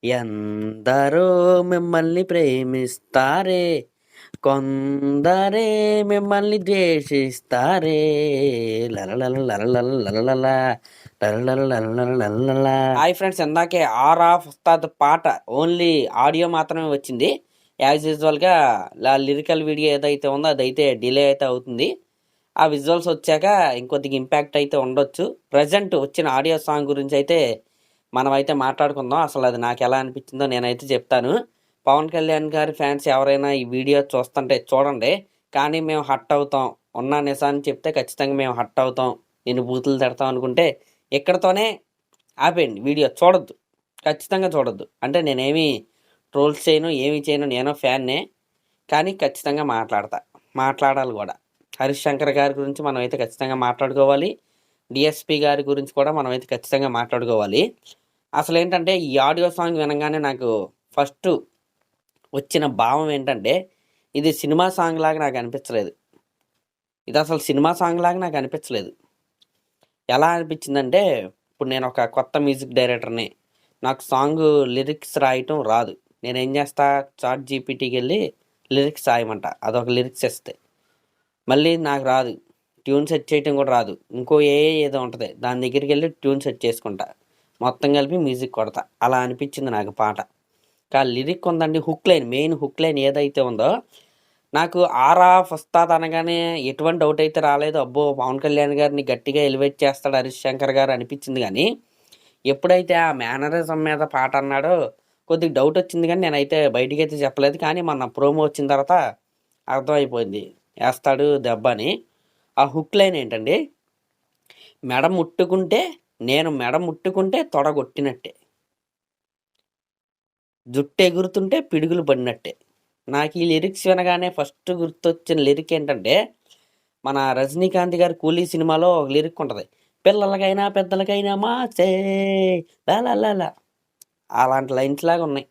ఎందరో మిమ్మల్ని ప్రేమిస్తారే, కొందరే మిమ్మల్ని ద్వేషిస్తారే. లలలల లలలల లలలల లలలల లలలల లలలల. హాయ్ ఫ్రెండ్స్, ఇందాకే ఆర్ ఆఫ్ ఉస్తాద్ పాట ఓన్లీ ఆడియో మాత్రమే వచ్చింది. యాజ్ యూజువల్గా లిరికల్ వీడియో ఏదైతే ఉందో అదైతే డిలే అయితే అవుతుంది. ఆ విజువల్స్ వచ్చాక ఇంకొద్దిగా ఇంపాక్ట్ అయితే ఉండొచ్చు. ప్రజెంట్ వచ్చిన ఆడియో సాంగ్ గురించి అయితే మనమైతే మాట్లాడుకుందాం. అసలు అది నాకు ఎలా అనిపించిందో నేనైతే చెప్తాను. పవన్ కళ్యాణ్ గారి ఫ్యాన్స్ ఎవరైనా ఈ వీడియో చూస్తుంటే చూడండి, కానీ మేము హట్ అవుతాం, ఉన్న నిజాన్ని చెప్తే ఖచ్చితంగా మేము హట్ అవుతాం, నేను బూతులు తిడతాం అనుకుంటే ఇక్కడతోనే ఆపేయండి. వీడియో చూడొద్దు, ఖచ్చితంగా చూడొద్దు. అంటే నేనేమి ట్రోల్స్ చేయను, ఏమి చేయను, నేను ఫ్యాన్నే, కానీ ఖచ్చితంగా మాట్లాడాలి కూడా. హరీష్ శంకర్ గారి గురించి మనం అయితే ఖచ్చితంగా మాట్లాడుకోవాలి. డిఎస్పి గారి గురించి కూడా మనం అయితే ఖచ్చితంగా మాట్లాడుకోవాలి. అసలు ఏంటంటే ఈ ఆడియో సాంగ్ వినగానే నాకు ఫస్ట్ వచ్చిన భావం ఏంటంటే, ఇది సినిమా సాంగ్ లాగా నాకు అనిపించలేదు. ఇది అసలు సినిమా సాంగ్ లాగా నాకు అనిపించలేదు. ఎలా అనిపించిందంటే, ఇప్పుడు నేను ఒక కొత్త మ్యూజిక్ డైరెక్టర్ని, నాకు సాంగ్ లిరిక్స్ రాయటం రాదు. నేనేం చేస్తా, చాట్ జీపీటీకి వెళ్ళి లిరిక్స్ రాయమంట, అదొక లిరిక్స్ ఇస్తే మళ్ళీ నాకు రాదు, ట్యూన్ సెట్ చేయటం కూడా రాదు. ఇంకో ఏదో ఉంటుంది, దాని దగ్గరికి వెళ్ళి ట్యూన్ సెట్ చేసుకుంటా, మొత్తం కలిపి మ్యూజిక్ కొడతా. అలా అనిపించింది నాకు పాట. కానీ లిరిక్ ఉందండి, hook line, main hook line ఏదైతే ఉందో, నాకు ఆరా వస్తాది అనగానే ఎటువంటి డౌట్ అయితే రాలేదు. అబ్బో, పవన్ కళ్యాణ్ గారిని గట్టిగా ఎలివేట్ చేస్తాడు హరీష్ శంకర్ గారు అనిపించింది. కానీ ఎప్పుడైతే ఆ మేనరిజం మీద పాట అన్నాడో కొద్దిగా డౌట్ వచ్చింది. కానీ నేనైతే బయటికి అయితే చెప్పలేదు. కానీ మొన్న ప్రోమో వచ్చిన తర్వాత అర్థమైపోయింది, వేస్తాడు దెబ్బ అని. ఆ హుక్ లైన్ ఏంటండి, మెడ ముట్టుకుంటే, నేను మెడ ముట్టుకుంటే తొడగొట్టినట్టే, జుట్టు ఎగురుతుంటే పిడుగులు పడినట్టే. నాకు ఈ లిరిక్స్ వినగానే ఫస్ట్ గుర్తొచ్చిన లిరిక్ ఏంటంటే, మన రజనీకాంత్ గారి కూలీ సినిమాలో ఒక లిరిక్ ఉంటుంది, పిల్లలకైనా పెద్దలకైనా మాసే లాలా. అలాంటి లైన్స్ లాగా ఉన్నాయి.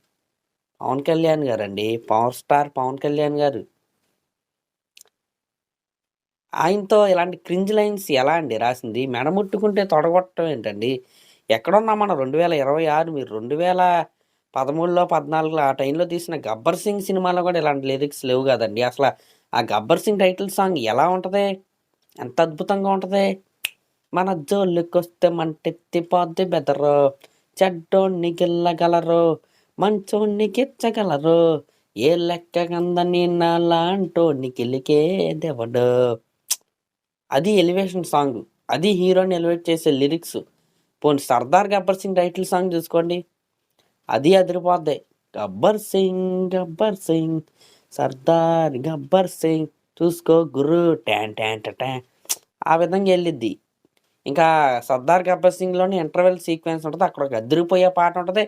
పవన్ కళ్యాణ్ గారు అండి, పవర్ స్టార్ పవన్ కళ్యాణ్ గారు, ఆయనతో ఇలాంటి క్రింజ్ లైన్స్ ఎలా అండి రాసింది? మెడముట్టుకుంటే తొడగొట్టడం ఏంటండి? ఎక్కడున్నా మనం 2026, మీరు 2013లో 14లో ఆ టైంలో తీసిన గబ్బర్ సింగ్ సినిమాలో కూడా ఇలాంటి లిరిక్స్ లేవు కదండి. అసలు ఆ గబ్బర్ సింగ్ టైటిల్ సాంగ్ ఎలా ఉంటుంది, ఎంత అద్భుతంగా ఉంటుంది. మన జోలికొస్తే మంటెత్తిపోద్ది బెదరు, చెడ్డోన్ని గిల్లగలరు, మంచోన్ని గిచ్చగలరు, ఏ లెక్క కందని నాలాంటోన్ని గిలికేదెవడు. అది ఎలివేషన్ సాంగ్, అది హీరోని ఎలివేట్ చేసే లిరిక్స్. పోనీ సర్దార్ గబ్బర్ సింగ్ టైటిల్ సాంగ్ చూసుకోండి, అది అదిరిపోద్ది. గబ్బర్ సింగ్ సర్దార్ గబ్బర్ సింగ్ చూసుకో గురు ట్యాన్ ట్యాన్ ట్యాన్, ఆ విధంగా వెళ్ళిద్ది. ఇంకా సర్దార్ గబ్బర్ సింగ్లోని ఇంటర్వెల్ సీక్వెన్స్ ఉంటుంది, అక్కడ ఒక అదిరిపోయే పాట ఉంటుంది.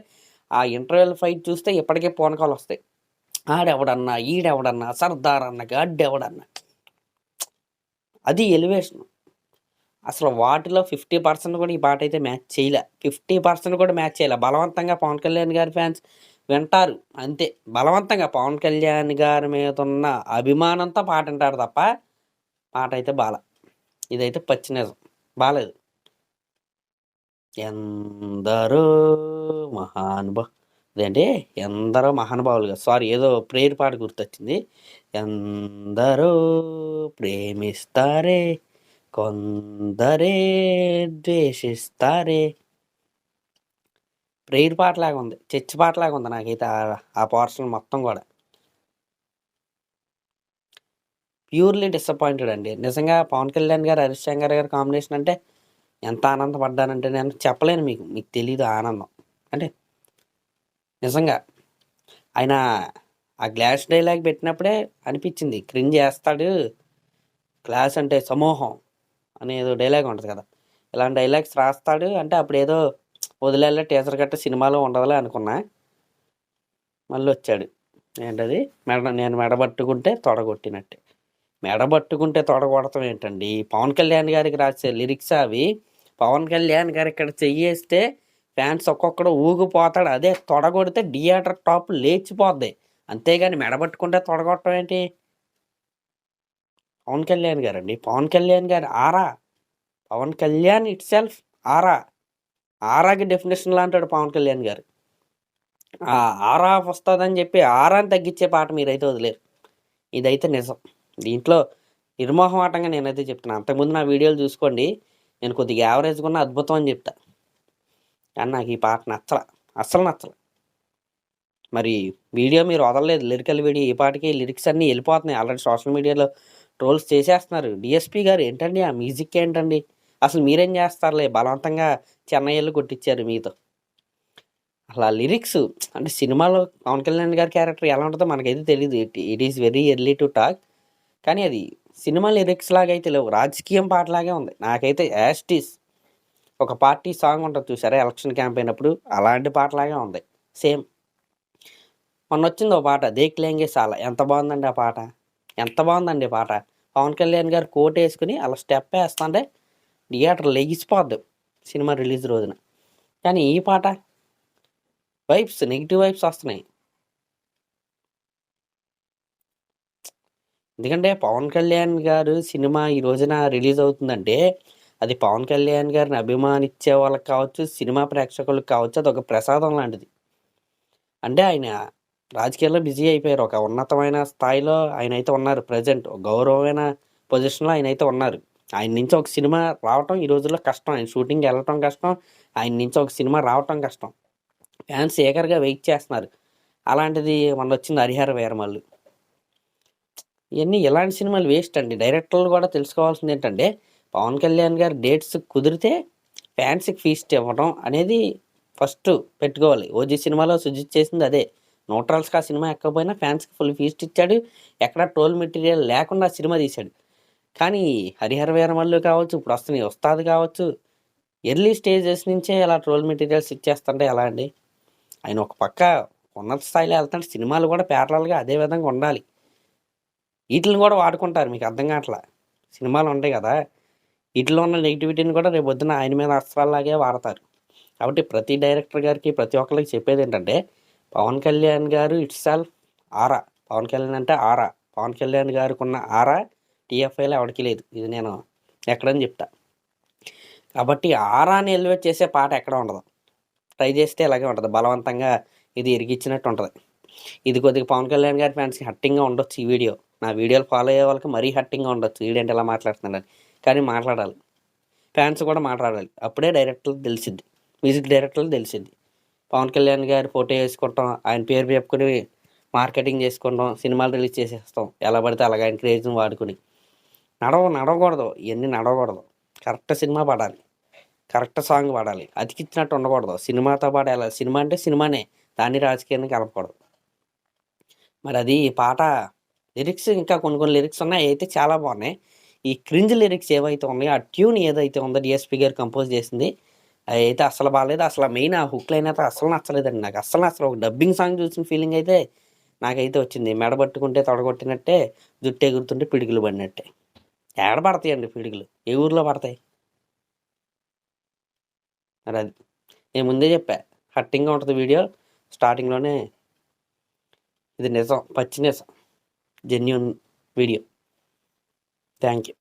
ఆ ఇంటర్వెల్ ఫైట్ చూస్తే ఇప్పటికే పూనకాలు వస్తాయి. ఆడెవడన్నా, ఈడెవడన్నా, సర్దార్ అన్న గడ్డెవడన్నా, అది ఎలివేషన్. అసలు వాటిలో 50% కూడా ఈ పాట అయితే మ్యాచ్ చేయలే. 50% కూడా మ్యాచ్ చేయలే. బలవంతంగా పవన్ కళ్యాణ్ గారి ఫ్యాన్స్ వింటారు అంతే, బలవంతంగా పవన్ కళ్యాణ్ గారి మీద ఉన్న అభిమానంతో పాట వింటారు తప్ప పాట అయితే ఇదైతే పచ్చి నిజం, బాలేదు. ఎందరో ఇదేంటి, ఎందరో మహానుభావులుగా, సారీ ఏదో ప్రేయర్ పాట గుర్తొచ్చింది. ఎందరో ప్రేమిస్తారే, కొందరే ద్వేషిస్తారే. ప్రేయర్ పాటలాగా ఉంది, చర్చి పాటలాగా ఉంది నాకైతే ఆ పోర్షన్ మొత్తం కూడా. ప్యూర్లీ డిసప్పాయింటెడ్ అండి నిజంగా. పవన్ కళ్యాణ్ గారు హరీష్ శంకర్ గారి కాంబినేషన్ అంటే ఎంత ఆనందపడ్డానంటే నేను చెప్పలేను, మీకు తెలీదు ఆనందం అంటే. నిజంగా ఆయన ఆ గ్లాస్ డైలాగ్ పెట్టినప్పుడే అనిపించింది, క్రింజ్ చేస్తాడు, క్లాస్ అంటే సమూహం అనేదో డైలాగ్ ఉంటుంది కదా, ఇలాంటి డైలాగ్స్ రాస్తాడు అంటే అప్పుడు ఏదో వదిలేళ్ళ టీచర్ గట్ట సినిమాలో ఉండదులే అనుకున్నా. మళ్ళీ వచ్చాడు, ఏంటది, నేను మెడబట్టుకుంటే తొడగొట్టినట్టే. మెడబట్టుకుంటే తొడగొడతాం ఏంటండి, పవన్ కళ్యాణ్ గారికి రాసే లిరిక్స్ అవి. పవన్ కళ్యాణ్ గారు ఇక్కడ చెయ్యేస్తే ఫ్యాన్స్ ఒక్కొక్కడు ఊగిపోతాడు, అదే తొడగొడితే థియేటర్ టాప్ లేచిపోద్ది. అంతేగాని మెడబట్టుకుంటే తొడగొట్టడం ఏంటి? పవన్ కళ్యాణ్ గారు అండి, Pawan Kalyan garu aura, Pawan Kalyan itself ఆరాకి డెఫినేషన్ లా అంటాడు పవన్ కళ్యాణ్ గారు. ఆ ఆరా వస్తుందని చెప్పి ఆరాన్ని తగ్గించే పాట మీరైతే వదిలేరు. ఇదైతే నిజం. దీంట్లో నిర్మోహమాటంగా నేనైతే చెప్తున్నా. అంతకుముందు నా వీడియోలు చూసుకోండి, నేను కొద్దిగా యావరేజ్గా ఉన్న అద్భుతం అని చెప్తా. కానీ నాకు ఈ పాట నచ్చల, అస్సలు నచ్చల. మరి వీడియో మీరు వదలలేదు, లిరికల్ వీడియో. ఈ పాటకి లిరిక్స్ అన్నీ వెళ్ళిపోతున్నాయి. ఆల్రెడీ సోషల్ మీడియాలో ట్రోల్స్ చేసేస్తున్నారు. డిఎస్పి గారు ఏంటండి ఆ మ్యూజిక్ ఏంటండి, అసలు మీరేం చేస్తారులే, బలవంతంగా చెన్నై వెళ్ళి కొట్టించారు మీతో. అసలు ఆ లిరిక్స్ అంటే సినిమాలో పవన్ కళ్యాణ్ గారి క్యారెక్టర్ ఎలా ఉంటుందో మనకైతే తెలియదు. It is very early to talk. కానీ అది సినిమా లిరిక్స్ లాగా అయితే లేవు, రాజకీయం పాటలాగే ఉంది నాకైతే. యాస్టీస్ ఒక పార్టీ సాంగ్ ఉంటుంది చూసారా ఎలక్షన్ క్యాంపెయిన్ అప్పుడు, అలాంటి పాటలాగే ఉంది సేమ్. మొన్న వచ్చింది ఒక పాట దేక్లేంగే సాల, ఎంత బాగుందండి ఆ పాట, ఎంత బాగుందండి పాట. పవన్ కళ్యాణ్ గారు కోట్ వేసుకుని అలా స్టెప్ వేస్తుంటే థియేటర్ లెగిసిపోద్దు సినిమా రిలీజ్ రోజున. కానీ ఈ పాట వైబ్స్, నెగిటివ్ వైబ్స్ వస్తున్నాయి. ఎందుకంటే పవన్ కళ్యాణ్ గారు సినిమా ఈ రోజున రిలీజ్ అవుతుందంటే అది పవన్ కళ్యాణ్ గారిని అభిమానించే వాళ్ళకి కావచ్చు, సినిమా ప్రేక్షకులకు కావచ్చు, అది ఒక ప్రసాదం లాంటిది. అంటే ఆయన రాజకీయాల్లో బిజీ అయిపోయారు, ఒక ఉన్నతమైన స్థాయిలో ఆయన అయితే ఉన్నారు. ప్రజెంట్ ఒక గౌరవమైన పొజిషన్లో ఆయన అయితే ఉన్నారు. ఆయన నుంచి ఒక సినిమా రావటం ఈ రోజుల్లో కష్టం, ఆయన షూటింగ్ వెళ్ళటం కష్టం, ఆయన నుంచి ఒక సినిమా రావటం కష్టం. ఫ్యాన్స్ ఏకర్గా వెయిట్ చేస్తున్నారు. అలాంటిది మొన్న వచ్చింది హరిహర వీరమల్లు. ఇవన్నీ ఇలాంటి సినిమాలు వేస్ట్ అండి. డైరెక్టర్లు కూడా తెలుసుకోవాల్సింది ఏంటంటే పవన్ కళ్యాణ్ గారి డేట్స్ కుదిరితే ఫ్యాన్స్కి ఫీస్ట్ ఇవ్వడం అనేది ఫస్ట్ పెట్టుకోవాలి. ఓజీ సినిమాలో సుజిత్ చేసింది అదే. న్యూట్రల్స్కి ఆ సినిమా ఎక్కకపోయినా ఫ్యాన్స్కి ఫుల్ ఫీస్ట్ ఇచ్చాడు, ఎక్కడ ట్రోల్ మెటీరియల్ లేకుండా సినిమా తీశాడు. కానీ హరిహర వీరమల్లు కావచ్చు, ఇప్పుడు వస్తున్నాయి ఉస్తాద్ కావచ్చు, ఎర్లీ స్టేజెస్ నుంచే ఇలా ట్రోల్ మెటీరియల్స్ ఇచ్చేస్తుంటే ఎలా అండి? ఆయన ఒక పక్క ఉన్నత స్థాయిలో వెళ్తుంటే సినిమాలు కూడా ప్యారలల్గా అదే విధంగా ఉండాలి. వీటిని కూడా వాడుకుంటారు, మీకు అర్థం కావట్లా. సినిమాలు ఉంటాయి కదా, వీటిలో ఉన్న నెగిటివిటీని కూడా రేపు పొద్దున ఆయన మీద అస్త్రాల్లాగే వాడతారు. కాబట్టి ప్రతి డైరెక్టర్ గారికి, ప్రతి ఒక్కరికి చెప్పేది ఏంటంటే పవన్ కళ్యాణ్ గారు ఇట్స్ సెల్ఫ్ ఆరా. పవన్ కళ్యాణ్ అంటే ఆరా. పవన్ కళ్యాణ్ గారికి ఉన్న ఆరా టీఎఫ్ఐలో ఎవరికి లేదు. ఇది నేను ఎక్కడని చెప్తా. కాబట్టి ఆరాని ఎలివేట్ చేసే పాట ఎక్కడ ఉండదు. ట్రై చేస్తే ఇలాగే ఉంటుంది, బలవంతంగా ఇది ఇరిగిచ్చినట్టు ఉంటుంది. ఇది కొద్దిగా పవన్ కళ్యాణ్ గారి ఫ్యాన్స్కి హట్టింగ్గా ఉండొచ్చు ఈ వీడియో. నా వీడియోలు ఫాలో అయ్యే వాళ్ళకి మరీ హట్టింగ్గా ఉండొచ్చు, వీడియంటే ఎలా మాట్లాడుతున్నాడని. కానీ మాట్లాడాలి, ఫ్యాన్స్ కూడా మాట్లాడాలి. అప్పుడే డైరెక్టర్లకు తెలిసిద్ది, మ్యూజిక్ డైరెక్టర్లకు తెలిసిద్ది. పవన్ కళ్యాణ్ గారి ఫోటో వేసుకుంటాం, ఆయన పేరు చెప్పుకొని మార్కెటింగ్ చేసుకుంటాం, సినిమాలు రిలీజ్ చేసేస్తాం ఎలా పడితే అలాగ ఆయన క్రేజ్ని వాడుకుని. నడవకూడదు, ఇవన్నీ నడవకూడదు. కరెక్ట్ సినిమా పడాలి, కరెక్ట్ సాంగ్ పాడాలి, అతికిచ్చినట్టు ఉండకూడదు. సినిమాతో పాటు వెళ్ళాలి. సినిమా అంటే సినిమానే, దాన్ని రాజకీయాన్ని కలపకూడదు. మరి అది పాట లిరిక్స్ ఇంకా కొన్ని లిరిక్స్ ఉన్నాయి, అయితే చాలా బాగున్నాయి. ఈ క్రింజ్ లిరిక్స్ ఏవైతే ఉన్నాయో, ఆ ట్యూన్ ఏదైతే ఉందో డిఎస్పి గారు కంపోజ్ చేసింది, అది అయితే అసలు బాగాలేదు. అసలు మెయిన్ ఆ హుక్ లైన్ అయితే అసలు నచ్చలేదండి నాకు. అసలు ఒక డబ్బింగ్ సాంగ్ చూసిన ఫీలింగ్ అయితే నాకైతే వచ్చింది. మెడబట్టుకుంటే తొడగొట్టినట్టే, జుట్టు ఎగురుతుంటే పిడుగులు పడినట్టే. ఏడ పడతాయండి పిడుగులు, ఏ ఊర్లో పడతాయి? మరి అది నేను ముందే చెప్పా, హట్టింగ్గా ఉంటుంది వీడియో. స్టార్టింగ్లోనే ఇది నిజం, పచ్చి నిజం, జెన్యూన్ వీడియో. Thank you.